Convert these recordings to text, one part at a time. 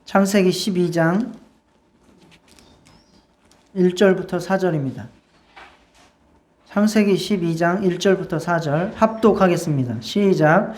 창세기 12장 1절부터 4절입니다. 창세기 12장 1절부터 4절 합독하겠습니다. 시작.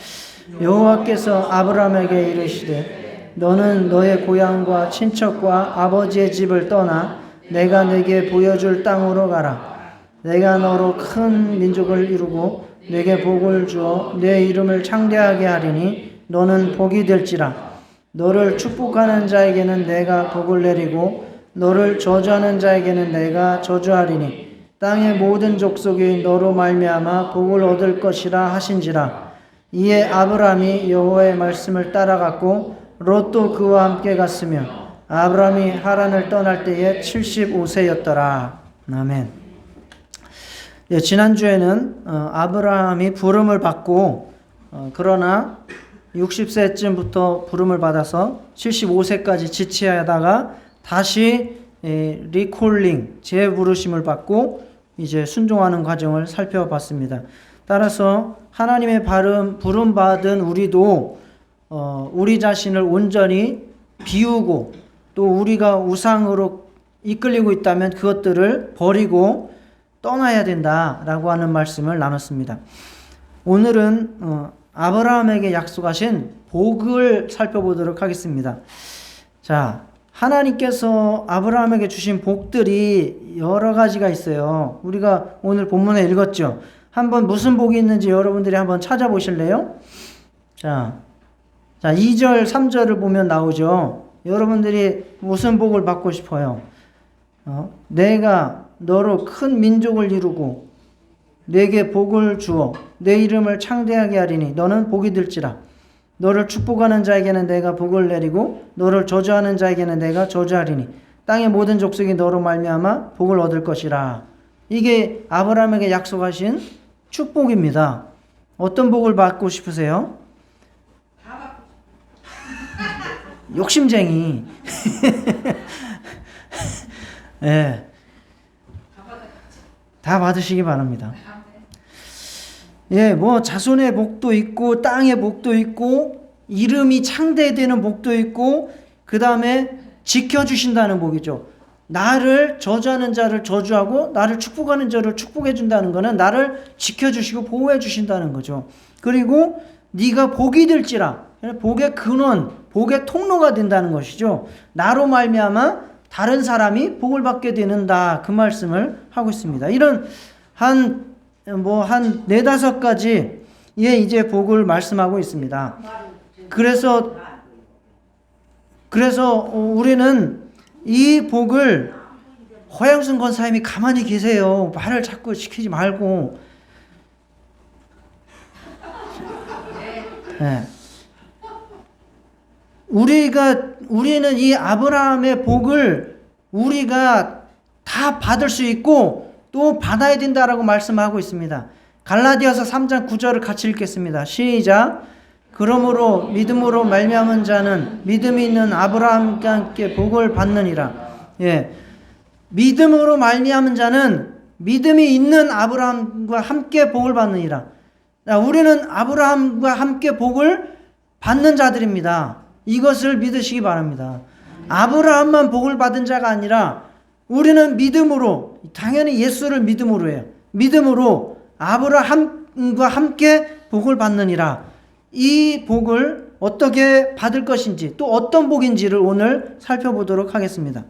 여호와께서 아브라함에게 이르시되 너는 너의 고향과 친척과 아버지의 집을 떠나 내가 네게 보여줄 땅으로 가라. 내가 너로 큰 민족을 이루고 네게 복을 주어 내 이름을 창대하게 하리니 너는 복이 될지라. 너를 축복하는 자에게는 내가 복을 내리고 너를 저주하는 자에게는 내가 저주하리니 땅의 모든 족속이 너로 말미암아 복을 얻을 것이라 하신지라. 이에 아브라함이 여호와의 말씀을 따라갔고 롯도 그와 함께 갔으며 아브라함이 하란을 떠날 때에 75세였더라. 아멘. 예, 지난주에는 아브라함이 부름을 받고 그러나 60세쯤부터 부름을 받아서 75세까지 지체하다가 다시 리콜링, 재부르심을 받고 이제 순종하는 과정을 살펴봤습니다. 따라서 하나님의 부름 받은 우리도 우리 자신을 온전히 비우고 또 우리가 우상으로 이끌리고 있다면 그것들을 버리고 떠나야 된다라고 하는 말씀을 나눴습니다. 오늘은 아브라함에게 약속하신 복을 살펴보도록 하겠습니다. 자, 하나님께서 아브라함에게 주신 복들이 여러 가지가 있어요. 우리가 오늘 본문에 읽었죠. 한번 무슨 복이 있는지 여러분들이 한번 찾아보실래요? 자, 2절, 3절을 보면 나오죠. 여러분들이 무슨 복을 받고 싶어요? 내가 너로 큰 민족을 이루고 내게 복을 주어 내 이름을 창대하게 하리니 너는 복이 될지라. 너를 축복하는 자에게는 내가 복을 내리고 너를 저주하는 자에게는 내가 저주하리니 땅의 모든 족속이 너로 말미암아 복을 얻을 것이라. 이게 아브라함에게 약속하신 축복입니다. 어떤 복을 받고 싶으세요? 욕심쟁이. 네. 다 받으시기 바랍니다. 예, 뭐 자손의 복도 있고 땅의 복도 있고 이름이 창대되는 복도 있고 그 다음에 지켜주신다는 복이죠. 나를 저주하는 자를 저주하고 나를 축복하는 자를 축복해 준다는 것은 나를 지켜주시고 보호해 주신다는 거죠. 그리고 네가 복이 될지라. 복의 근원, 복의 통로가 된다는 것이죠. 나로 말미암아 다른 사람이 복을 받게 되는다. 그 말씀을 하고 있습니다. 이런 한 4-5가지의 이제 복을 말씀하고 있습니다. 그래서 우리는 이 복을 허영순 권사님이 가만히 계세요. 말을 자꾸 시키지 말고. 네. 우리는 이 아브라함의 복을 우리가 다 받을 수 있고 또 받아야 된다라고 말씀하고 있습니다. 갈라디아서 3장 9절을 같이 읽겠습니다. 시작. 그러므로 믿음으로 말미암은 자는 믿음이 있는 아브라함과 함께 복을 받느니라. 예, 믿음으로 말미암은 자는 믿음이 있는 아브라함과 함께 복을 받느니라. 우리는 아브라함과 함께 복을 받는 자들입니다. 이것을 믿으시기 바랍니다. 아브라함만 복을 받은 자가 아니라 우리는 믿음으로, 당연히 예수를 믿음으로 해요. 믿음으로 아브라함과 함께 복을 받느니라. 이 복을 어떻게 받을 것인지 또 어떤 복인지를 오늘 살펴보도록 하겠습니다.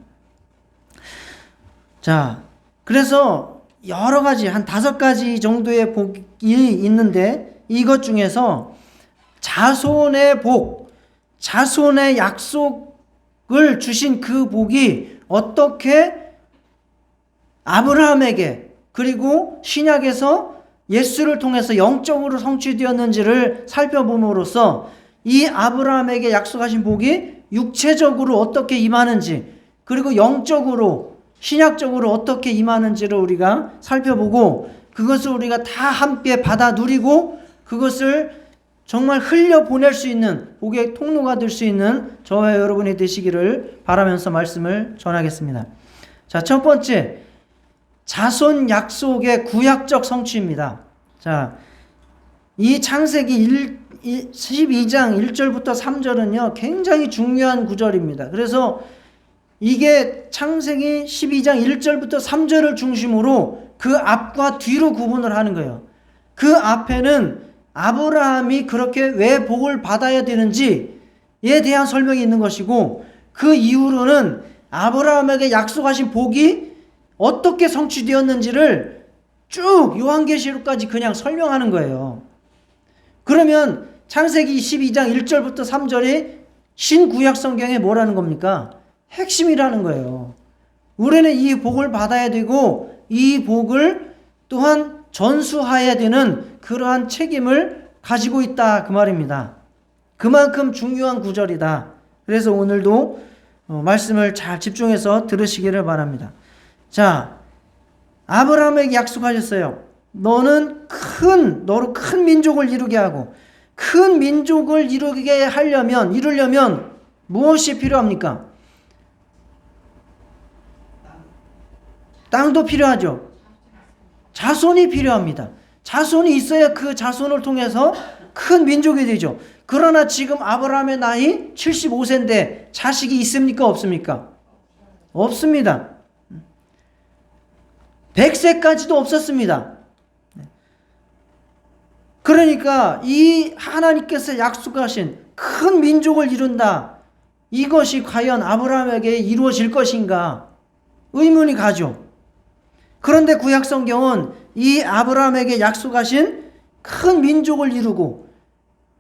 자, 그래서 여러 가지, 한 5가지 정도의 복이 있는데 이것 중에서 자손의 복, 자손의 약속을 주신 그 복이 어떻게 아브라함에게 그리고 신약에서 예수를 통해서 영적으로 성취되었는지를 살펴봄으로써 이 아브라함에게 약속하신 복이 육체적으로 어떻게 임하는지 그리고 영적으로 신약적으로 어떻게 임하는지를 우리가 살펴보고 그것을 우리가 다 함께 받아 누리고 그것을 정말 흘려보낼 수 있는 복의 통로가 될 수 있는 저와 여러분이 되시기를 바라면서 말씀을 전하겠습니다. 자, 첫 번째, 자손 약속의 구약적 성취입니다. 자, 이 창세기 12장 1절부터 3절은요, 굉장히 중요한 구절입니다. 그래서 이게 창세기 12장 1절부터 3절을 중심으로 그 앞과 뒤로 구분을 하는 거예요. 그 앞에는 아브라함이 그렇게 왜 복을 받아야 되는지에 대한 설명이 있는 것이고, 그 이후로는 아브라함에게 약속하신 복이 어떻게 성취되었는지를 쭉 요한계시록까지 그냥 설명하는 거예요. 그러면 창세기 12장 1절부터 3절이 신구약 성경에 뭐라는 겁니까? 핵심이라는 거예요. 우리는 이 복을 받아야 되고 이 복을 또한 전수해야 되는 그러한 책임을 가지고 있다, 그 말입니다. 그만큼 중요한 구절이다. 그래서 오늘도 말씀을 잘 집중해서 들으시기를 바랍니다. 자, 아브라함에게 약속하셨어요. 너로 큰 민족을 이루게 하고, 큰 민족을 이루려면 무엇이 필요합니까? 땅도 필요하죠. 자손이 필요합니다. 자손이 있어야 그 자손을 통해서 큰 민족이 되죠. 그러나 지금 아브라함의 나이 75세인데 자식이 있습니까? 없습니까? 없습니다. 100세까지도 없었습니다. 그러니까 이 하나님께서 약속하신 큰 민족을 이룬다, 이것이 과연 아브라함에게 이루어질 것인가 의문이 가죠. 그런데 구약 성경은 이 아브라함에게 약속하신 큰 민족을 이루고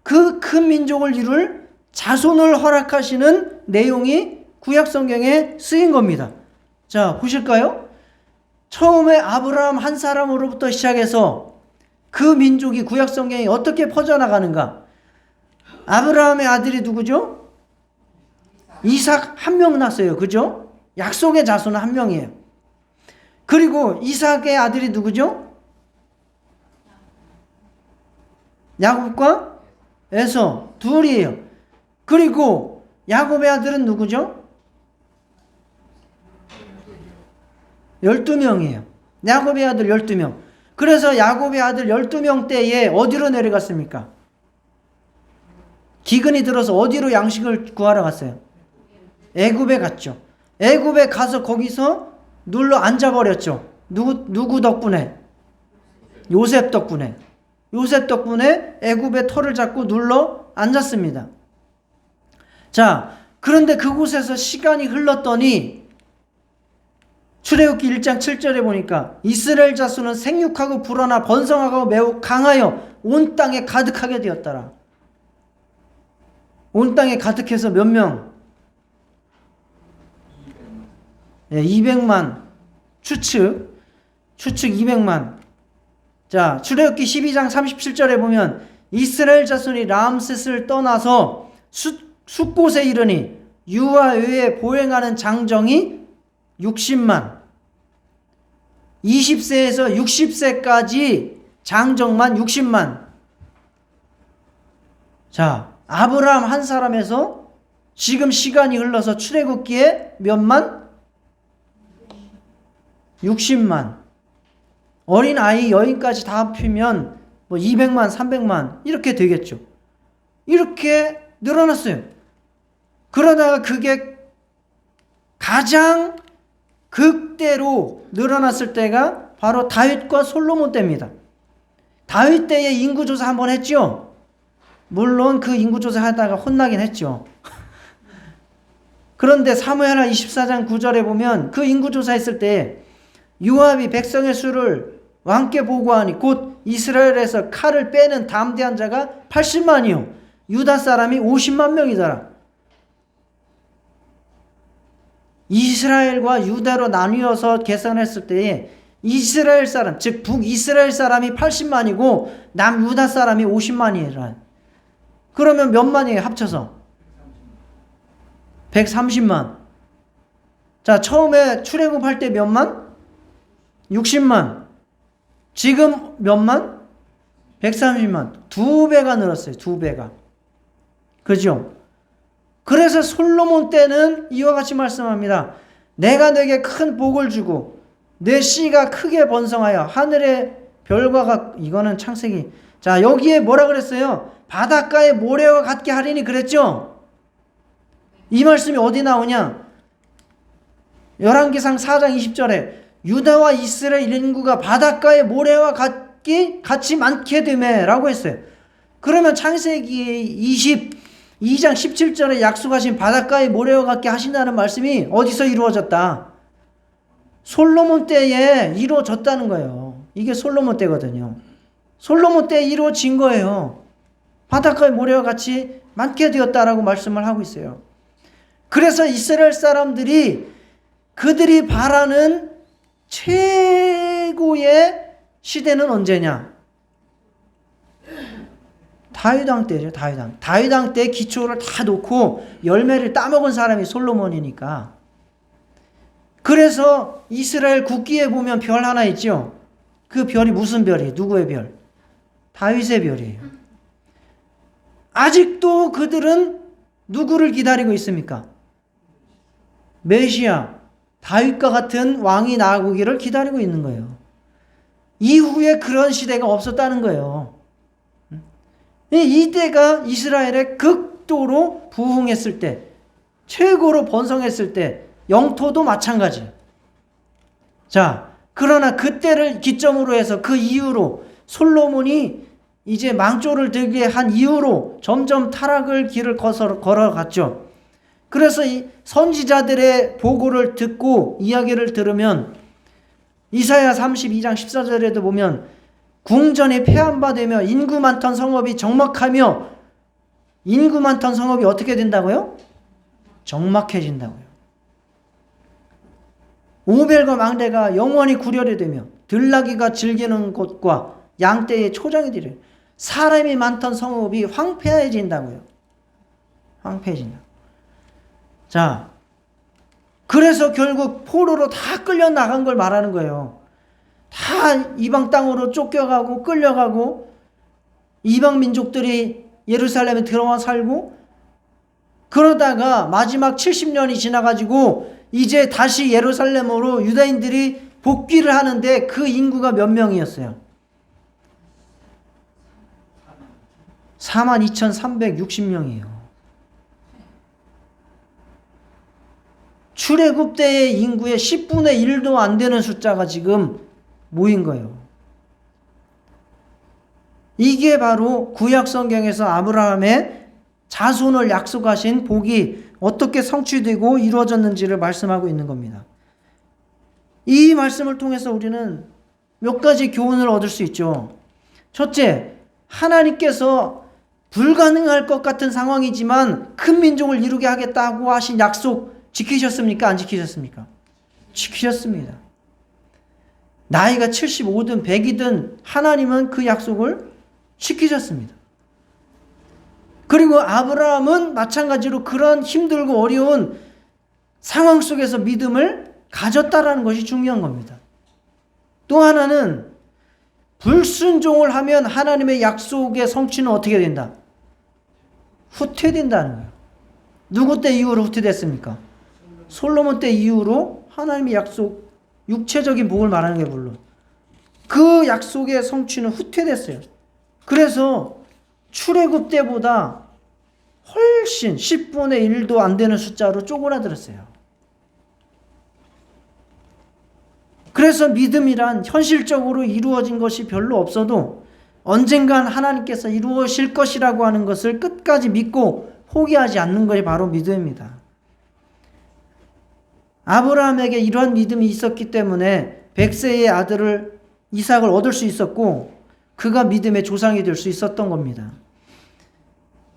그 큰 민족을 이룰 자손을 허락하시는 내용이 구약 성경에 쓰인 겁니다. 자, 보실까요? 처음에 아브라함 한 사람으로부터 시작해서 그 민족이 구약 성경에 어떻게 퍼져나가는가? 아브라함의 아들이 누구죠? 이삭 한 명 낳았어요. 그죠? 약속의 자손은 한 명이에요. 그리고 이삭의 아들이 누구죠? 야곱과 에서 둘이에요. 그리고 야곱의 아들은 누구죠? 12명이에요. 야곱의 아들 12명. 그래서 야곱의 아들 12명 때에 어디로 내려갔습니까? 기근이 들어서 어디로 양식을 구하러 갔어요? 애굽에 갔죠. 애굽에 가서 거기서 눌러 앉아버렸죠. 누구 덕분에? 요셉 덕분에. 요셉 덕분에 애굽의 터를 잡고 눌러 앉았습니다. 자, 그런데 그곳에서 시간이 흘렀더니 출애굽기 1장 7절에 보니까 이스라엘 자손은 생육하고 불어나 번성하고 매우 강하여 온 땅에 가득하게 되었더라. 온 땅에 가득해서 몇 명? 200만. 추측 200만. 자, 출애굽기 12장 37절에 보면 이스라엘 자손이 람셋을 떠나서 숫곳에 이르니 유와 외에 보행하는 장정이 60만. 20세에서 60세까지 장정만 60만. 자, 아브라함 한 사람에서 지금 시간이 흘러서 출애굽기에 몇만? 60만. 어린 아이 여인까지 다 합치면 뭐 200만, 300만 이렇게 되겠죠. 이렇게 늘어났어요. 그러다가 그게 가장 극대로 늘어났을 때가 바로 다윗과 솔로몬 때입니다. 다윗 때에 인구조사 한번 했죠. 물론 그 인구조사 하다가 혼나긴 했죠. 그런데 사무엘하 24장 9절에 보면 그 인구조사 했을 때 요압이 백성의 수를 왕께 보고하니 곧 이스라엘에서 칼을 빼는 담대한 자가 80만이요 유다 사람이 50만 명이더라. 이스라엘과 유다로 나뉘어서 계산했을 때에 이스라엘 사람, 즉 북이스라엘 사람이 80만이고 남유다 사람이 50만이라. 그러면 몇 만이에요 합쳐서? 130만. 자, 처음에 출애굽할 때 몇 만? 60만. 지금 몇만? 130만. 2배가 늘었어요. 2배가. 그죠? 그래서 솔로몬 때는 이와 같이 말씀합니다. 내가 너에게 큰 복을 주고 내 씨가 크게 번성하여 하늘의 별과 같. 이거는 창세기. 자, 여기에 뭐라 그랬어요? 바닷가의 모래와 같게 하리니 그랬죠? 이 말씀이 어디 나오냐? 열왕기상 4장 20절에 유다와 이스라엘 인구가 바닷가의 모래와 같이 많게 되매 라고 했어요. 그러면 창세기 22장 17절에 약속하신 바닷가의 모래와 같게 하신다는 말씀이 어디서 이루어졌다? 솔로몬 때에 이루어졌다는 거예요. 이게 솔로몬 때거든요. 솔로몬 때에 이루어진 거예요. 바닷가의 모래와 같이 많게 되었다라고 말씀을 하고 있어요. 그래서 이스라엘 사람들이 그들이 바라는 최고의 시대는 언제냐? 다윗왕 때죠. 다윗왕 때 기초를 다 놓고 열매를 따먹은 사람이 솔로몬이니까. 그래서 이스라엘 국기에 보면 별 하나 있죠. 그 별이 무슨 별이에요? 누구의 별? 다윗의 별이에요. 아직도 그들은 누구를 기다리고 있습니까? 메시아, 다윗과 같은 왕이 나오기를 기다리고 있는 거예요. 이후에 그런 시대가 없었다는 거예요. 이때가 이스라엘의 극도로 부흥했을 때, 최고로 번성했을 때, 영토도 마찬가지. 자, 그러나 그때를 기점으로 해서 그 이후로 솔로몬이 이제 망조를 들게 한 이후로 점점 타락을 길을 걸어갔죠. 그래서 이 선지자들의 보고를 듣고 이야기를 들으면 이사야 32장 14절에도 보면 궁전이 폐함바되며 인구 많던 성읍이 적막하며 인구 많던 성읍이 어떻게 된다고요? 적막해진다고요. 오벨과 망대가 영원히 구려리 되며 들나귀가 즐기는 곳과 양떼의 초장이 되려 사람이 많던 성읍이 황폐해진다고요. 황폐해진다. 자, 그래서 결국 포로로 다 끌려나간 걸 말하는 거예요. 다 이방 땅으로 쫓겨가고 끌려가고 이방 민족들이 예루살렘에 들어와 살고 그러다가 마지막 70년이 지나가지고 이제 다시 예루살렘으로 유다인들이 복귀를 하는데 그 인구가 몇 명이었어요? 42,360명이에요. 출애굽 때의 인구의 10분의 1도 안 되는 숫자가 지금 모인 거예요. 이게 바로 구약 성경에서 아브라함의 자손을 약속하신 복이 어떻게 성취되고 이루어졌는지를 말씀하고 있는 겁니다. 이 말씀을 통해서 우리는 몇 가지 교훈을 얻을 수 있죠. 첫째, 하나님께서 불가능할 것 같은 상황이지만 큰 민족을 이루게 하겠다고 하신 약속 지키셨습니까? 안 지키셨습니까? 지키셨습니다. 나이가 75든 100이든 하나님은 그 약속을 지키셨습니다. 그리고 아브라함은 마찬가지로 그런 힘들고 어려운 상황 속에서 믿음을 가졌다라는 것이 중요한 겁니다. 또 하나는 불순종을 하면 하나님의 약속의 성취는 어떻게 된다? 후퇴된다는 거예요. 누구 때 이후로 후퇴됐습니까? 솔로몬 때 이후로 하나님의 약속, 육체적인 복을 말하는 게 물론 그 약속의 성취는 후퇴됐어요. 그래서 출애굽 때보다 훨씬 10분의 1도 안 되는 숫자로 쪼그라들었어요. 그래서 믿음이란 현실적으로 이루어진 것이 별로 없어도 언젠간 하나님께서 이루어질 것이라고 하는 것을 끝까지 믿고 포기하지 않는 것이 바로 믿음입니다. 아브라함에게 이러한 믿음이 있었기 때문에 100세의 아들을 이삭을 얻을 수 있었고 그가 믿음의 조상이 될 수 있었던 겁니다.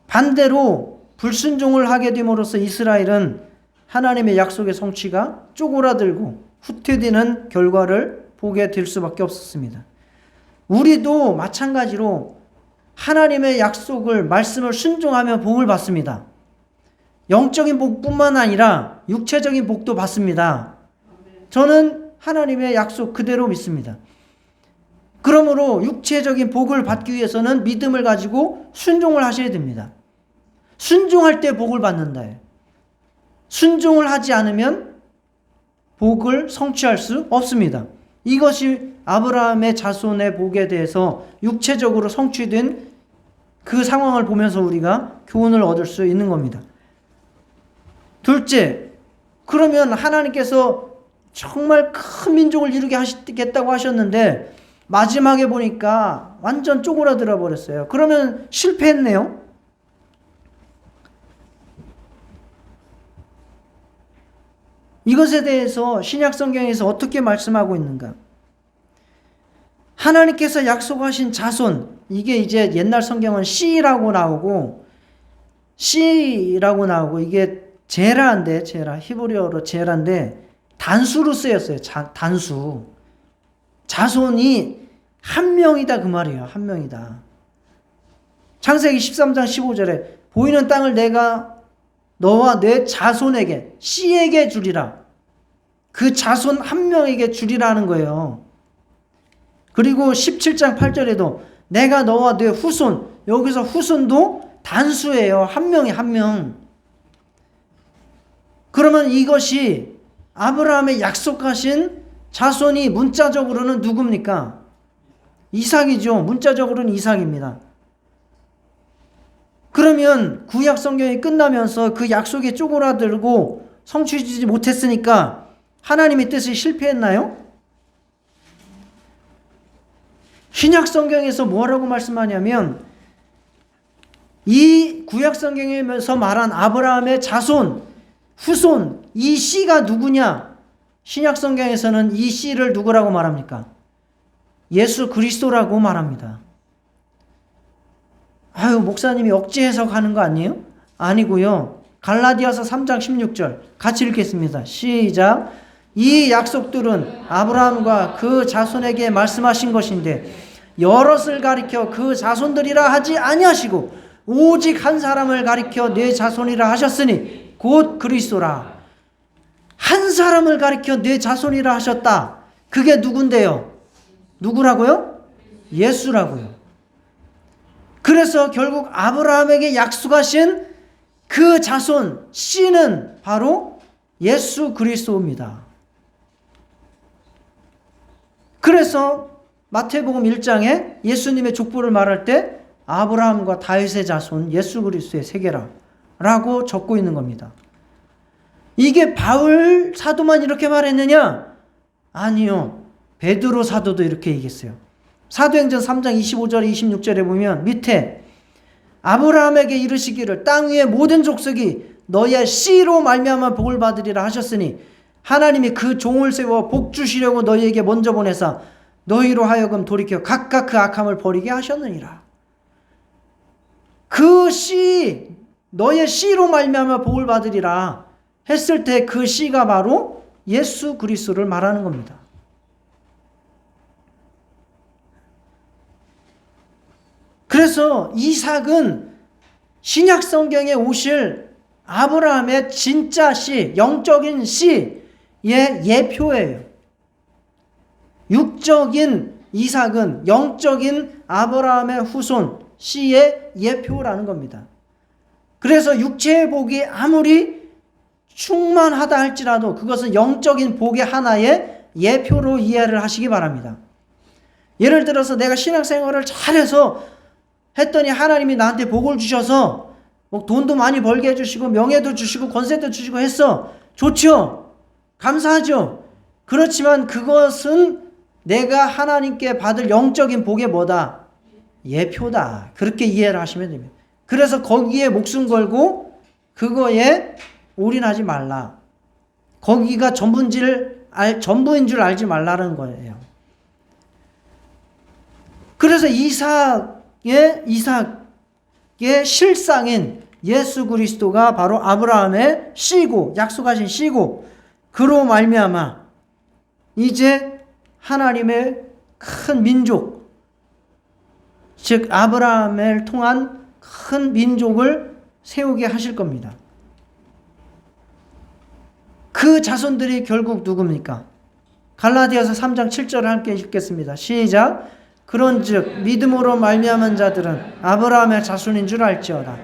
반대로 불순종을 하게 됨으로써 이스라엘은 하나님의 약속의 성취가 쪼그라들고 후퇴되는 결과를 보게 될 수밖에 없었습니다. 우리도 마찬가지로 하나님의 약속을 말씀을 순종하며 복을 받습니다. 영적인 복뿐만 아니라 육체적인 복도 받습니다. 저는 하나님의 약속 그대로 믿습니다. 그러므로 육체적인 복을 받기 위해서는 믿음을 가지고 순종을 하셔야 됩니다. 순종할 때 복을 받는다. 순종을 하지 않으면 복을 성취할 수 없습니다. 이것이 아브라함의 자손의 복에 대해서 육체적으로 성취된 그 상황을 보면서 우리가 교훈을 얻을 수 있는 겁니다. 둘째, 그러면 하나님께서 정말 큰 민족을 이루게 하시겠다고 하셨는데 마지막에 보니까 완전 쪼그라들어 버렸어요. 그러면 실패했네요. 이것에 대해서 신약 성경에서 어떻게 말씀하고 있는가? 하나님께서 약속하신 자손, 이게 이제 옛날 성경은 씨라고 나오고 이게 제라인데, 히브리어로 제라인데 단수로 쓰였어요. 단수. 자손이 한 명이다 그 말이에요. 한 명이다. 창세기 13장 15절에 보이는 땅을 내가 너와 내 자손에게, 씨에게 주리라. 그 자손 한 명에게 주리라는 거예요. 그리고 17장 8절에도 내가 너와 내 후손, 여기서 후손도 단수예요. 한 명이 한 명. 그러면 이것이 아브라함의 약속하신 자손이 문자적으로는 누굽니까? 이삭이죠. 문자적으로는 이삭입니다. 그러면 구약 성경이 끝나면서 그 약속에 쪼그라들고 성취되지 못했으니까 하나님의 뜻이 실패했나요? 신약 성경에서 뭐라고 말씀하냐면 이 구약 성경에서 말한 아브라함의 자손, 후손, 이 씨가 누구냐? 신약 성경에서는 이 씨를 누구라고 말합니까? 예수 그리스도라고 말합니다. 아유, 목사님이 억지 해석하는 거 아니에요? 아니고요. 갈라디아서 3장 16절 같이 읽겠습니다. 시작. 이 약속들은 아브라함과 그 자손에게 말씀하신 것인데 여럿을 가리켜 그 자손들이라 하지 아니하시고 오직 한 사람을 가리켜 내 자손이라 하셨으니 곧 그리스도라. 한 사람을 가리켜 내 자손이라 하셨다. 그게 누군데요? 누구라고요? 예수라고요. 그래서 결국 아브라함에게 약속하신 그 자손 씨는 바로 예수 그리스도입니다. 그래서 마태복음 1장에 예수님의 족보를 말할 때 아브라함과 다윗의 자손 예수 그리스도의 세계라 라고 적고 있는 겁니다. 이게 바울 사도만 이렇게 말했느냐? 아니요. 베드로 사도도 이렇게 얘기했어요. 사도행전 3장 25절 26절에 보면 밑에 아브라함에게 이르시기를 땅 위의 모든 족속이 너의 씨로 말미암아 복을 받으리라 하셨으니 하나님이 그 종을 세워 복 주시려고 너희에게 먼저 보내사 너희로 하여금 돌이켜 각각 그 악함을 버리게 하셨느니라. 그 씨, 너의 씨로 말미암아 복을 받으리라 했을 때 그 씨가 바로 예수 그리스도를 말하는 겁니다. 그래서 이삭은 신약 성경에 오실 아브라함의 진짜 씨, 영적인 씨의 예표예요. 육적인 이삭은 영적인 아브라함의 후손 씨의 예표라는 겁니다. 그래서 육체의 복이 아무리 충만하다 할지라도 그것은 영적인 복의 하나의 예표로 이해를 하시기 바랍니다. 예를 들어서 내가 신앙생활을 잘해서 했더니 하나님이 나한테 복을 주셔서 뭐 돈도 많이 벌게 해주시고 명예도 주시고 권세도 주시고 했어. 좋죠. 감사하죠. 그렇지만 그것은 내가 하나님께 받을 영적인 복의 뭐다? 예표다. 그렇게 이해를 하시면 됩니다. 그래서 거기에 목숨 걸고 그거에 올인하지 말라. 거기가 전부인 줄 알지 말라는 거예요. 그래서 이삭의 실상인 예수 그리스도가 바로 아브라함의 씨고 약속하신 씨고 그로 말미암아 이제 하나님의 큰 민족 즉 아브라함을 통한 큰 민족을 세우게 하실 겁니다. 그 자손들이 결국 누굽니까? 갈라디아서 3장 7절을 함께 읽겠습니다. 시작. 그런즉 믿음으로 말미암은 자들은 아브라함의 자손인 줄 알지어다.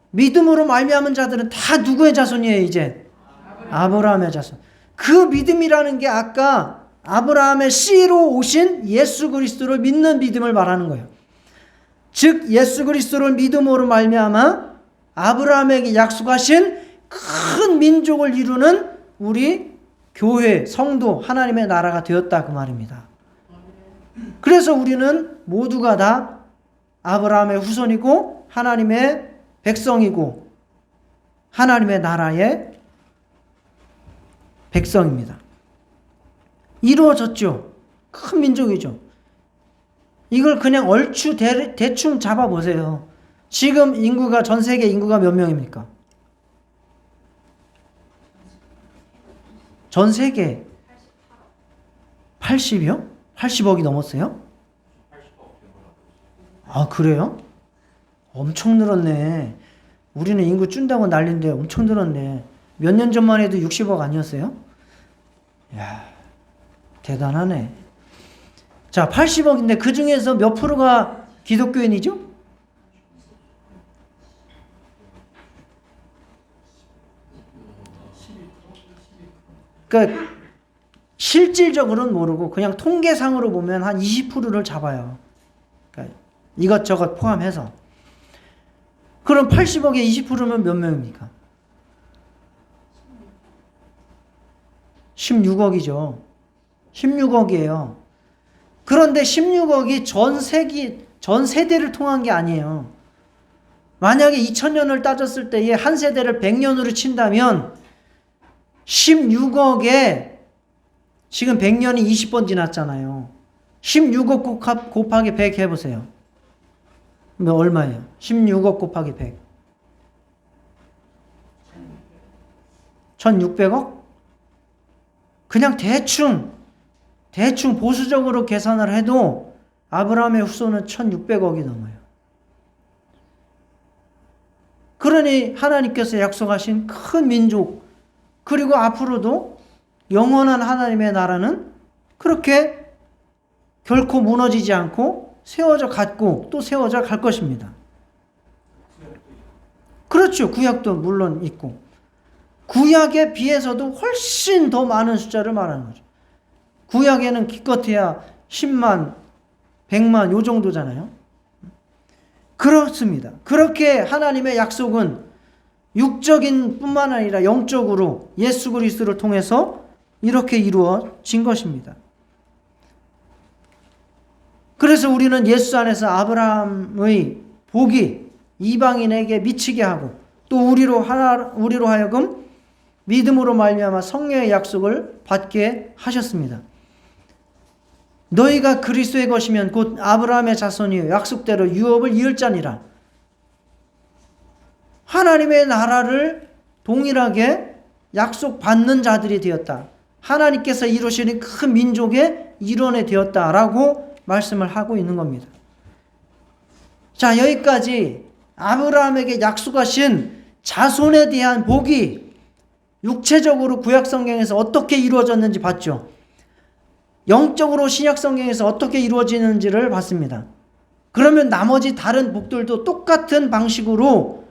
믿음으로 말미암은 자들은 다 누구의 자손이에요? 이제 아브라함의 자손. 그 믿음이라는 게 아까 아브라함의 씨로 오신 예수 그리스도를 믿는 믿음을 말하는 거예요. 즉 예수 그리스도를 믿음으로 말미암아 아브라함에게 약속하신 큰 민족을 이루는 우리 교회, 성도, 하나님의 나라가 되었다 그 말입니다. 그래서 우리는 모두가 다 아브라함의 후손이고 하나님의 백성이고 하나님의 나라의 백성입니다. 이루어졌죠. 큰 민족이죠. 이걸 그냥 얼추 대충 잡아보세요. 지금 인구가, 전 세계 인구가 몇 명입니까? 전 세계 80이요? 80억이 넘었어요? 아, 그래요? 엄청 늘었네. 우리는 인구 준다고 난리인데 엄청 늘었네. 몇 년 전만 해도 60억 아니었어요? 이야, 대단하네. 자, 80억인데 그 중에서 몇 프로가 기독교인이죠? 그러니까 실질적으로는 모르고 그냥 통계상으로 보면 한 20%를 잡아요. 그러니까 이것저것 포함해서. 그럼 80억에 20%면 몇 명입니까? 16억이죠. 16억이에요. 그런데 16억이 전 세대를 통한 게 아니에요. 만약에 2000년을 따졌을 때에 한 세대를 100년으로 친다면 16억에 지금 100년이 20번 지났잖아요. 16억 곱하기 100 해보세요. 그럼 얼마예요? 16억 곱하기 100. 1600억? 그냥 대충 보수적으로 계산을 해도 아브라함의 후손은 1600억이 넘어요. 그러니 하나님께서 약속하신 큰 민족, 그리고 앞으로도 영원한 하나님의 나라는 그렇게 결코 무너지지 않고 세워져 갔고 또 세워져 갈 것입니다. 그렇죠. 구약도 물론 있고 구약에 비해서도 훨씬 더 많은 숫자를 말하는 거죠. 구약에는 기껏해야 10만, 100만 요 정도잖아요. 그렇습니다. 그렇게 하나님의 약속은 육적인 뿐만 아니라 영적으로 예수 그리스도를 통해서 이렇게 이루어진 것입니다. 그래서 우리는 예수 안에서 아브라함의 복이 이방인에게 미치게 하고 또 우리로 하여금 믿음으로 말미암아 성령의 약속을 받게 하셨습니다. 너희가 그리스도의 것이면 곧 아브라함의 자손이요 약속대로 유업을 이을 자니라. 하나님의 나라를 동일하게 약속받는 자들이 되었다. 하나님께서 이루시는 큰 민족의 일원이 되었다라고 말씀을 하고 있는 겁니다. 자, 여기까지 아브라함에게 약속하신 자손에 대한 복이 육체적으로 구약 성경에서 어떻게 이루어졌는지 봤죠. 영적으로 신약 성경에서 어떻게 이루어지는지를 봤습니다. 그러면 나머지 다른 복들도 똑같은 방식으로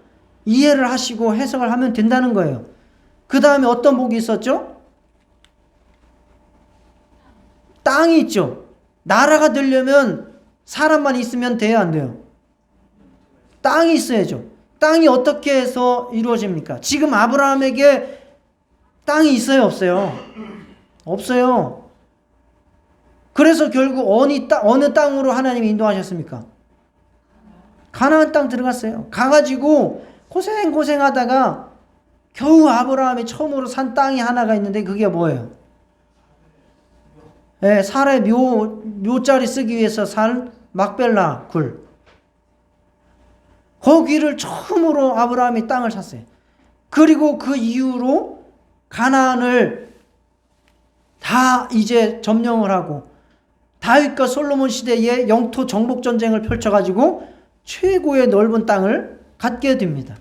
이해를 하시고 해석을 하면 된다는 거예요. 그 다음에 어떤 복이 있었죠? 땅이 있죠. 나라가 되려면 사람만 있으면 돼요, 안 돼요? 땅이 있어야죠. 땅이 어떻게 해서 이루어집니까? 지금 아브라함에게 땅이 있어요, 없어요? 없어요. 그래서 결국 어느 땅으로 하나님이 인도하셨습니까? 가나안 땅 들어갔어요. 가가지고 고생하다가 겨우 아브라함이 처음으로 산 땅이 하나가 있는데 그게 뭐예요? 네, 살의 묘자리 쓰기 위해서 산 막벨라 굴. 거기를 처음으로 아브라함이 땅을 샀어요. 그리고 그 이후로 가나안을 다 이제 점령을 하고 다윗과 솔로몬 시대에 영토 정복 전쟁을 펼쳐가지고 최고의 넓은 땅을 갖게 됩니다.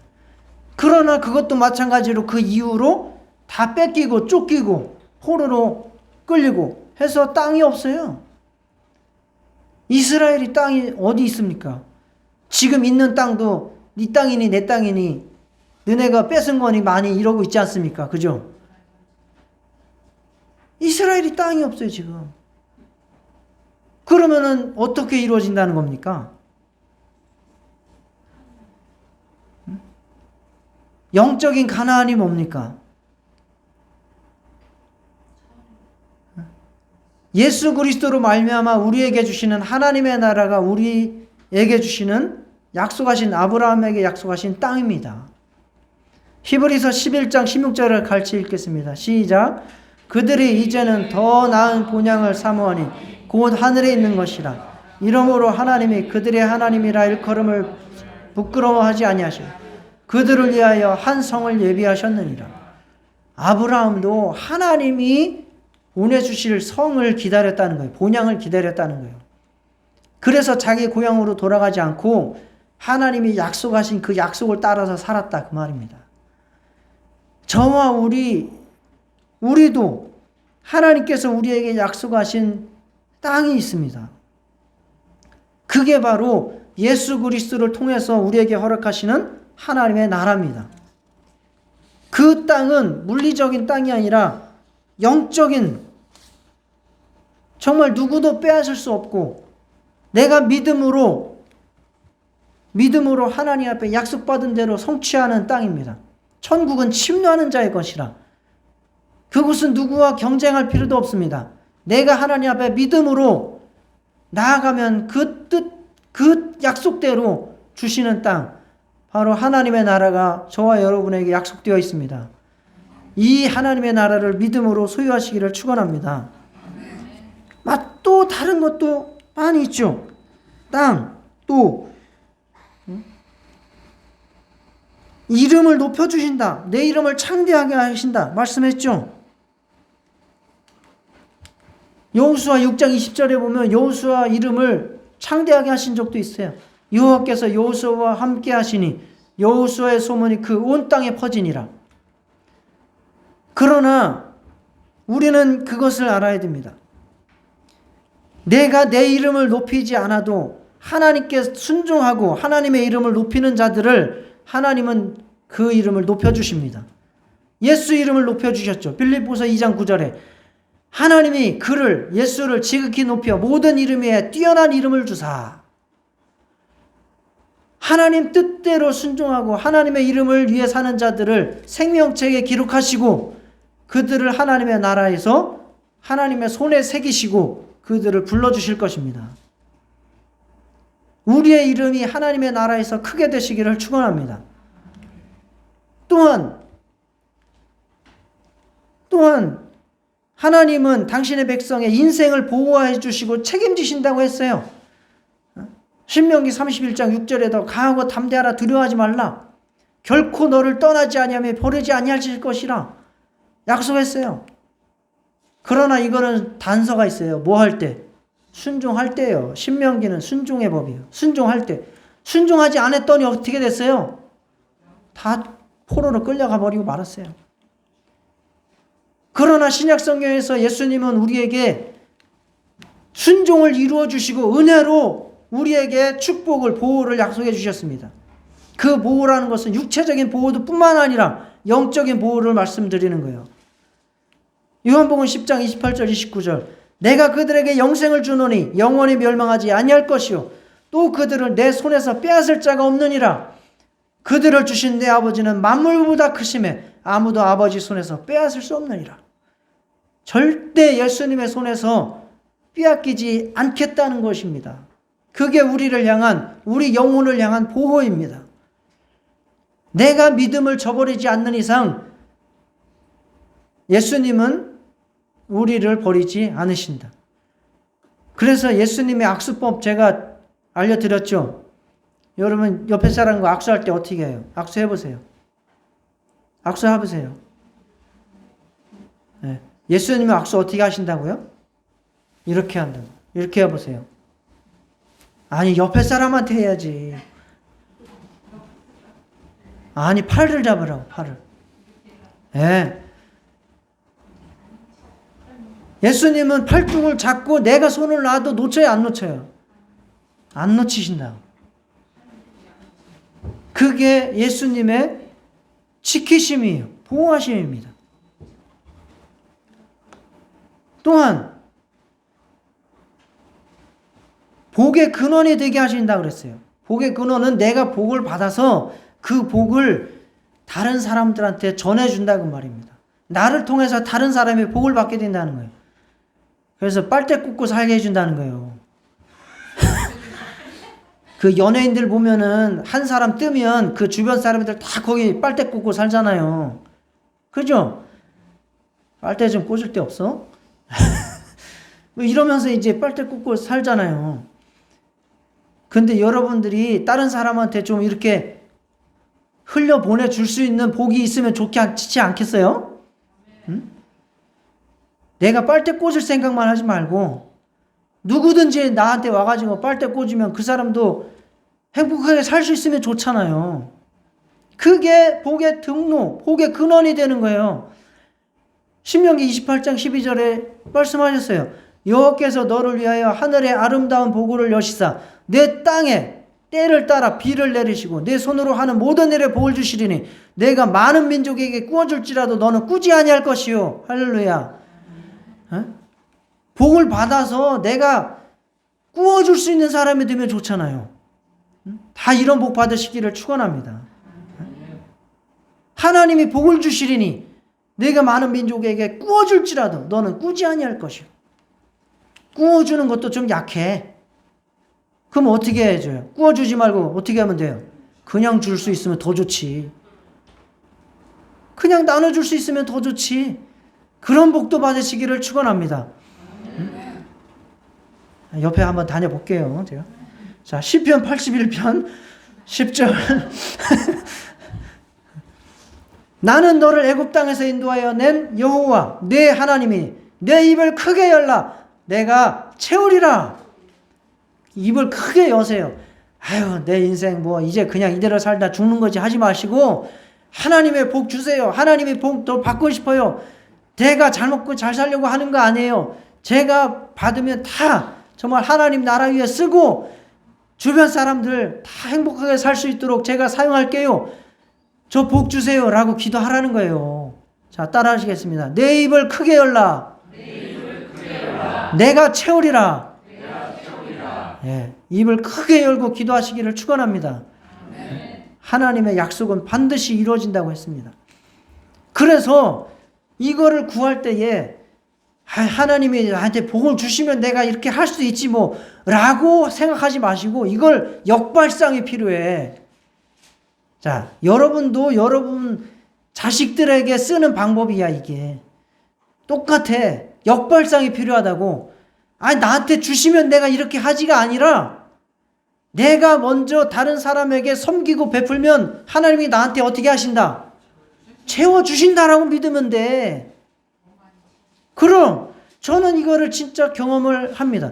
그러나 그것도 마찬가지로 그 이후로 다 뺏기고 쫓기고 포로로 끌리고 해서 땅이 없어요. 이스라엘이 땅이 어디 있습니까? 지금 있는 땅도 네 땅이니 내 땅이니 너네가 뺏은 거니 많이 이러고 있지 않습니까? 그죠? 이스라엘이 땅이 없어요, 지금. 그러면은 어떻게 이루어진다는 겁니까? 영적인 가나안이 뭡니까? 예수 그리스도로 말미암아 우리에게 주시는 하나님의 나라가 우리에게 주시는 약속하신 아브라함에게 약속하신 땅입니다. 히브리서 11장 16절을 같이 읽겠습니다. 시작. 그들이 이제는 더 나은 본향을 사모하니 곧 하늘에 있는 것이라. 이러므로 하나님이 그들의 하나님이라 일컬음을 부끄러워하지 아니하시고 그들을 위하여 한 성을 예비하셨느니라. 아브라함도 하나님이 보내주실 성을 기다렸다는 거예요. 본향을 기다렸다는 거예요. 그래서 자기 고향으로 돌아가지 않고 하나님이 약속하신 그 약속을 따라서 살았다 그 말입니다. 저와 우리도 하나님께서 우리에게 약속하신 땅이 있습니다. 그게 바로 예수 그리스도를 통해서 우리에게 허락하시는 하나님의 나라입니다. 그 땅은 물리적인 땅이 아니라 영적인, 정말 누구도 빼앗을 수 없고 내가 믿음으로 하나님 앞에 약속받은 대로 성취하는 땅입니다. 천국은 침노하는 자의 것이라. 그곳은 누구와 경쟁할 필요도 없습니다. 내가 하나님 앞에 믿음으로 나아가면 그 약속대로 주시는 땅, 바로 하나님의 나라가 저와 여러분에게 약속되어 있습니다. 이 하나님의 나라를 믿음으로 소유하시기를 축원합니다. 또 다른 것도 많이 있죠. 땅, 또 이름을 높여주신다. 내 이름을 창대하게 하신다. 말씀했죠. 여호수아 6장 20절에 보면 여호수아 이름을 창대하게 하신 적도 있어요. 여호와께서 여호수아와 함께 하시니 여호수아의 소문이 그 온 땅에 퍼지니라. 그러나 우리는 그것을 알아야 됩니다. 내가 내 이름을 높이지 않아도 하나님께 순종하고 하나님의 이름을 높이는 자들을 하나님은 그 이름을 높여주십니다. 예수 이름을 높여주셨죠. 빌립보서 2장 9절에 하나님이 예수를 지극히 높여 모든 이름 위에 뛰어난 이름을 주사. 하나님 뜻대로 순종하고 하나님의 이름을 위해 사는 자들을 생명책에 기록하시고 그들을 하나님의 나라에서 하나님의 손에 새기시고 그들을 불러주실 것입니다. 우리의 이름이 하나님의 나라에서 크게 되시기를 축원합니다. 또한 하나님은 당신의 백성의 인생을 보호해 주시고 책임지신다고 했어요. 신명기 31장 6절에도 강하고 담대하라 두려워하지 말라. 결코 너를 떠나지 아니하며 버리지 아니하실 것이라 약속했어요. 그러나 이거는 단서가 있어요. 뭐 할 때? 순종할 때예요. 신명기는 순종의 법이에요. 순종할 때. 순종하지 않았더니 어떻게 됐어요? 다 포로로 끌려가 버리고 말았어요. 그러나 신약성경에서 예수님은 우리에게 순종을 이루어 주시고 은혜로 우리에게 축복을, 보호를 약속해 주셨습니다. 그 보호라는 것은 육체적인 보호도 뿐만 아니라 영적인 보호를 말씀드리는 거예요. 요한복음 10장 28절 29절 내가 그들에게 영생을 주노니 영원히 멸망하지 아니할 것이요 또 그들을 내 손에서 빼앗을 자가 없느니라. 그들을 주신 내 아버지는 만물보다 크심에 아무도 아버지 손에서 빼앗을 수 없느니라. 절대 예수님의 손에서 빼앗기지 않겠다는 것입니다. 그게 우리를 향한, 우리 영혼을 향한 보호입니다. 내가 믿음을 저버리지 않는 이상 예수님은 우리를 버리지 않으신다. 그래서 예수님의 악수법 제가 알려드렸죠. 여러분 옆에 사람과 악수할 때 어떻게 해요? 악수해보세요. 악수해보세요. 네. 예수님의 악수 어떻게 하신다고요? 이렇게 한다고. 이렇게 해보세요. 아니 옆에 사람한테 해야지. 아니 팔을 잡으라고. 팔을. 네. 예수님은 팔뚝을 잡고 내가 손을 놔도 놓쳐요, 안 놓쳐요? 안 놓치신다. 그게 예수님의 지키심이에요. 보호하심입니다. 또한 복의 근원이 되게 하신다 그랬어요. 복의 근원은 내가 복을 받아서 그 복을 다른 사람들한테 전해준다고 말입니다. 나를 통해서 다른 사람이 복을 받게 된다는 거예요. 그래서 빨대 꽂고 살게 해준다는 거예요. 그 연예인들 보면은 한 사람 뜨면 그 주변 사람들 다 거기 빨대 꽂고 살잖아요. 그죠? 빨대 좀 꽂을 데 없어? 이러면서 이제 빨대 꽂고 살잖아요. 근데 여러분들이 다른 사람한테 좀 이렇게 흘려 보내줄 수 있는 복이 있으면 좋지 않겠어요? 응? 내가 빨대 꽂을 생각만 하지 말고 누구든지 나한테 와가지고 빨대 꽂으면 그 사람도 행복하게 살 수 있으면 좋잖아요. 그게 복의 등로, 복의 근원이 되는 거예요. 신명기 28장 12절에 말씀하셨어요. 여호와께서 너를 위하여 하늘의 아름다운 보고를 여시사 내 땅에 때를 따라 비를 내리시고 내 손으로 하는 모든 일에 복을 주시리니 내가 많은 민족에게 꾸어줄지라도 너는 꾸지 아니할 것이요. 할렐루야. 복을 받아서 내가 꾸어줄 수 있는 사람이 되면 좋잖아요. 다 이런 복 받으시기를 축원합니다. 하나님이 복을 주시리니 내가 많은 민족에게 꾸어줄지라도 너는 꾸지 아니할 것이요. 꾸어주는 것도 좀 약해. 그럼 어떻게 해줘요? 꾸어주지 말고 어떻게 하면 돼요? 그냥 줄 수 있으면 더 좋지. 그냥 나눠줄 수 있으면 더 좋지. 그런 복도 받으시기를 축원합니다. 옆에 한번 다녀볼게요. 제가. 자, 시편 81편 10절. 나는 너를 애굽 땅에서 인도하여 낸 여호와 내 하나님이 내 입을 크게 열라 내가 채우리라. 입을 크게 여세요. 아유, 내 인생 뭐 이제 그냥 이대로 살다 죽는 거지 하지 마시고 하나님의 복 주세요. 하나님의 복 더 받고 싶어요. 내가 잘 먹고 잘 살려고 하는 거 아니에요. 제가 받으면 다 정말 하나님 나라 위에 쓰고 주변 사람들 다 행복하게 살 수 있도록 제가 사용할게요. 저 복 주세요 라고 기도하라는 거예요. 자, 따라 하시겠습니다. 내 입을 크게 열라. 내가 채우리라. 예, 입을 크게 열고 기도하시기를 축원합니다. 하나님의 약속은 반드시 이루어진다고 했습니다. 그래서 이거를 구할 때에 하나님이 나한테 복을 주시면 내가 이렇게 할 수 있지 뭐 라고 생각하지 마시고 이걸 역발상이 필요해. 자, 여러분도 여러분 자식들에게 쓰는 방법이야. 이게 똑같아. 역발상이 필요하다고. 아니, 나한테 주시면 내가 이렇게 하지가 아니라 내가 먼저 다른 사람에게 섬기고 베풀면 하나님이 나한테 어떻게 하신다? 채워주신다라고 믿으면 돼. 그럼 저는 이거를 진짜 경험을 합니다.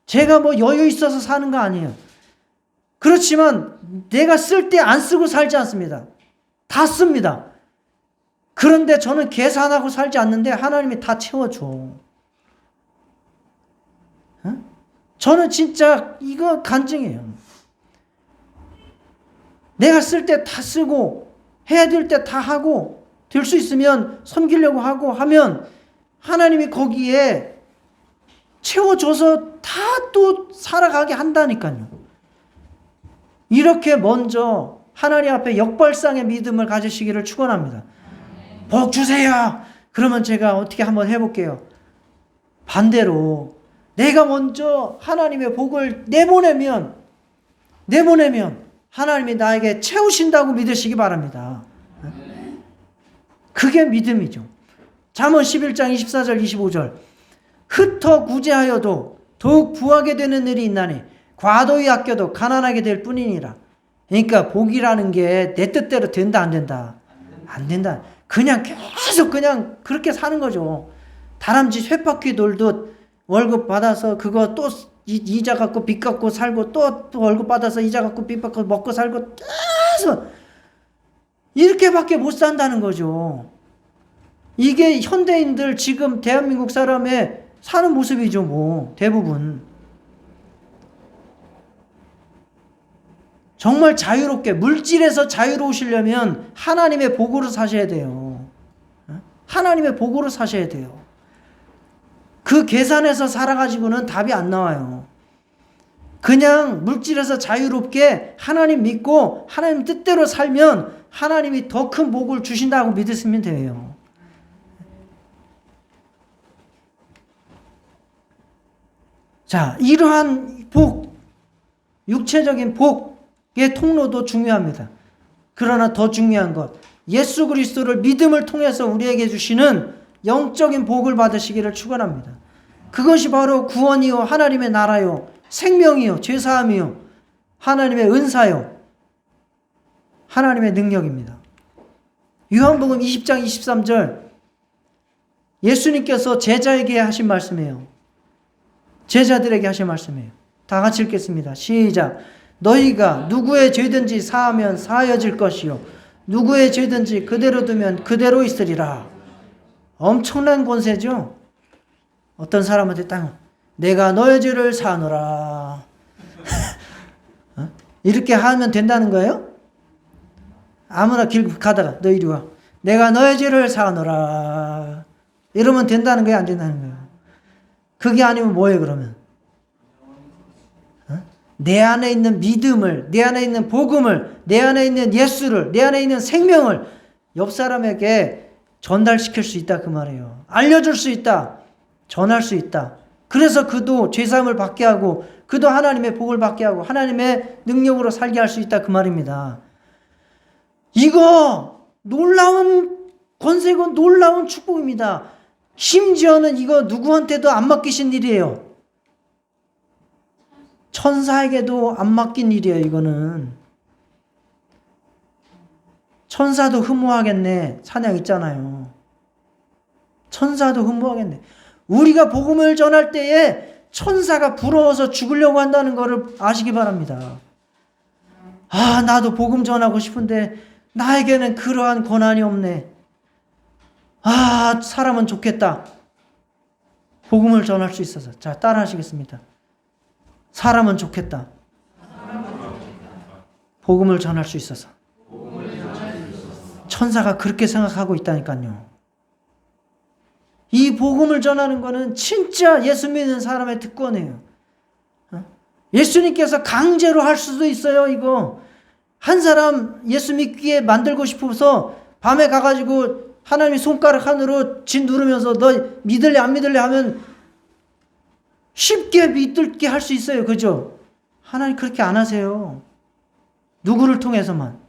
제가 뭐 여유 있어서 사는 거 아니에요. 그렇지만 내가 쓸 때 안 쓰고 살지 않습니다. 다 씁니다. 그런데 저는 계산하고 살지 않는데 하나님이 다 채워줘. 저는 진짜 이거 간증이에요. 내가 쓸 때 다 쓰고 해야 될 때 다 하고 될 수 있으면 섬기려고 하고 하면 하나님이 거기에 채워줘서 다 또 살아가게 한다니까요. 이렇게 먼저 하나님 앞에 역발상의 믿음을 가지시기를 축원합니다. 복 주세요. 그러면 제가 어떻게 한번 해볼게요. 반대로 내가 먼저 하나님의 복을 내보내면 하나님이 나에게 채우신다고 믿으시기 바랍니다. 그게 믿음이죠. 잠언 11장 24절 25절 흩어 구제하여도 더욱 부하게 되는 일이 있나니 과도히 아껴도 가난하게 될 뿐이니라. 그러니까 복이라는 게 내 뜻대로 된다 안 된다? 안 된다. 그냥 계속 그냥 그렇게 사는 거죠. 다람쥐 쇠바퀴 돌듯 월급 받아서 그거 또 이자 갖고 빚 갖고 살고 또 월급 받아서 이자 갖고 빚 받고 먹고 살고 계속 이렇게밖에 못 산다는 거죠. 이게 현대인들 지금 대한민국 사람의 사는 모습이죠. 뭐 대부분 정말 자유롭게 물질에서 자유로우시려면 하나님의 복으로 사셔야 돼요. 하나님의 복으로 사셔야 돼요. 그 계산에서 살아가지고는 답이 안 나와요. 그냥 물질에서 자유롭게 하나님 믿고 하나님 뜻대로 살면 하나님이 더 큰 복을 주신다고 믿으시면 돼요. 자, 이러한 복, 육체적인 복의 통로도 중요합니다. 그러나 더 중요한 것, 예수 그리스도를 믿음을 통해서 우리에게 주시는 영적인 복을 받으시기를 축원합니다. 그것이 바로 구원이요, 하나님의 나라요, 생명이요, 죄사함이요, 하나님의 은사요, 하나님의 능력입니다. 요한복음 20장 23절, 예수님께서 제자에게 하신 말씀이에요. 제자들에게 하신 말씀이에요. 다 같이 읽겠습니다. 시작. 너희가 누구의 죄든지 사하면 사하여질 것이요 누구의 죄든지 그대로 두면 그대로 있으리라. 엄청난 권세죠. 어떤 사람한테 딱 내가 너의 죄를 사하노라. 이렇게 하면 된다는 거예요? 아무나 길 가다가 너 이리 와. 내가 너의 죄를 사하노라. 이러면 된다는 거예요? 안 된다는 거예요? 그게 아니면 뭐예요 그러면? 내 안에 있는 믿음을, 내 안에 있는 복음을, 내 안에 있는 예수를, 내 안에 있는 생명을 옆 사람에게 전달시킬 수 있다 그 말이에요. 알려줄 수 있다. 전할 수 있다. 그래서 그도 죄사함을 받게 하고 그도 하나님의 복을 받게 하고 하나님의 능력으로 살게 할 수 있다 그 말입니다. 이거 놀라운 권세고 놀라운 축복입니다. 심지어는 이거 누구한테도 안 맡기신 일이에요. 천사에게도 안 맡긴 일이에요. 이거는 천사도 흠모하겠네. 찬양 있잖아요. 천사도 흠모하겠네. 우리가 복음을 전할 때에 천사가 부러워서 죽으려고 한다는 것을 아시기 바랍니다. 아, 나도 복음 전하고 싶은데 나에게는 그러한 권한이 없네. 아, 사람은 좋겠다. 복음을 전할 수 있어서. 자, 따라 하시겠습니다. 사람은 좋겠다. 복음을 전할 수 있어서. 천사가 그렇게 생각하고 있다니까요. 이 복음을 전하는 거는 진짜 예수 믿는 사람의 특권이에요. 예수님께서 강제로 할 수도 있어요. 이거 한 사람 예수 믿기에 만들고 싶어서 밤에 가가지고 하나님이 손가락 하늘로 진 누르면서 너 믿을래 안 믿을래 하면 쉽게 믿을게 할 수 있어요. 그죠? 하나님 그렇게 안 하세요. 누구를 통해서만?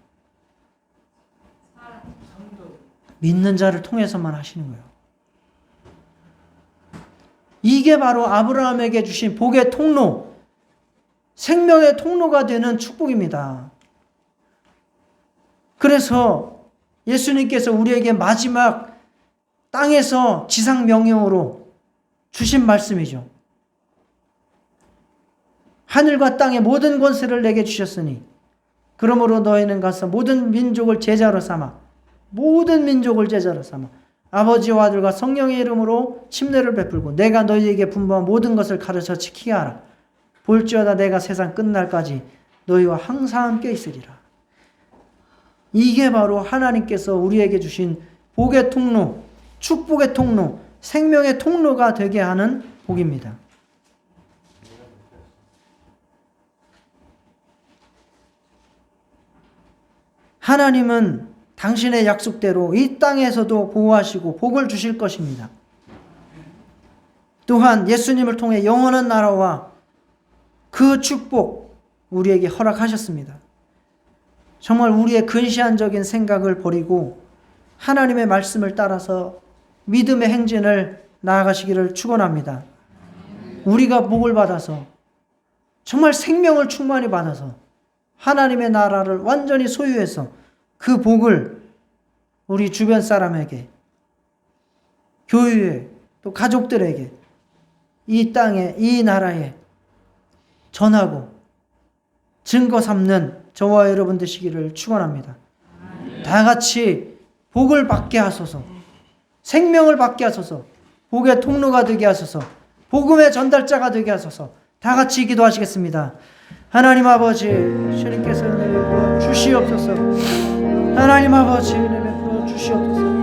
믿는 자를 통해서만 하시는 거예요. 이게 바로 아브라함에게 주신 복의 통로, 생명의 통로가 되는 축복입니다. 그래서 예수님께서 우리에게 마지막 땅에서 지상 명령으로 주신 말씀이죠. 하늘과 땅의 모든 권세를 내게 주셨으니 그러므로 너희는 가서 모든 민족을 제자로 삼아 모든 민족을 제자로 삼아 아버지와 아들과 성령의 이름으로 침례를 베풀고 내가 너희에게 분부한 모든 것을 가르쳐 지키게 하라. 볼지어다 내가 세상 끝날까지 너희와 항상 함께 있으리라. 이게 바로 하나님께서 우리에게 주신 복의 통로, 축복의 통로, 생명의 통로가 되게 하는 복입니다. 하나님은 당신의 약속대로 이 땅에서도 보호하시고 복을 주실 것입니다. 또한 예수님을 통해 영원한 나라와 그 축복 우리에게 허락하셨습니다. 정말 우리의 근시안적인 생각을 버리고 하나님의 말씀을 따라서 믿음의 행진을 나아가시기를 축원합니다. 우리가 복을 받아서 정말 생명을 충만히 받아서 하나님의 나라를 완전히 소유해서 그 복을 우리 주변 사람에게, 교회에, 또 가족들에게, 이 땅에, 이 나라에 전하고 증거 삼는 저와 여러분 되시기를 축원합니다. 다 같이 복을 받게 하소서, 생명을 받게 하소서, 복의 통로가 되게 하소서, 복음의 전달자가 되게 하소서. 다 같이 기도하시겠습니다. 하나님 아버지, 주님께서 은혜 베풀어 주시옵소서. 하나님 아버지, 은혜 베풀어 주시옵소서.